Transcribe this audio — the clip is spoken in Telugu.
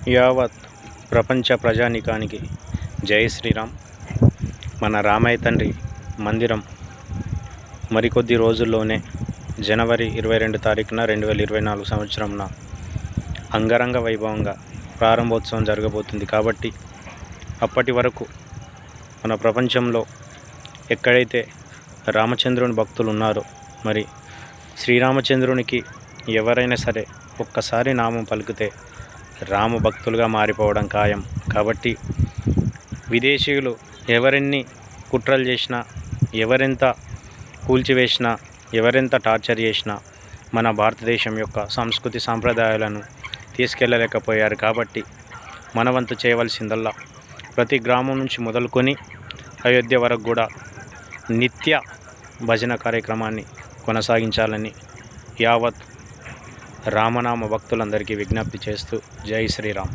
యావత్ ప్రపంచ ప్రజానీకానికి జై శ్రీరామ్. మన రామయ్య తండ్రి మందిరం మరికొద్ది రోజుల్లోనే జనవరి 22 తారీఖున 2024 సంవత్సరంన అంగరంగ వైభవంగా ప్రారంభోత్సవం జరగబోతుంది. కాబట్టి అప్పటి వరకు మన ప్రపంచంలో ఎక్కడైతే రామచంద్రుని భక్తులు ఉన్నారో, మరి శ్రీరామచంద్రునికి ఎవరైనా సరే ఒక్కసారి నామం పలికితే రామ భక్తులుగా మారిపోవడం ఖాయం. కాబట్టి విదేశీయులు ఎవరెన్ని కుట్రలు చేసినా, ఎవరెంత కూల్చివేసినా, ఎవరెంత టార్చర్ చేసినా మన భారతదేశం యొక్క సంస్కృతి సాంప్రదాయాలను తీసుకెళ్ళలేకపోయారు. కాబట్టి మన వంతు చేయవలసిందల్లా ప్రతి గ్రామం నుంచి మొదలుకొని అయోధ్య వరకు కూడా నిత్య భజన కార్యక్రమాన్ని కొనసాగించాలని యావత్ రామనామ భక్తులందరికీ విజ్ఞప్తి చేస్తూ జై శ్రీరామ్.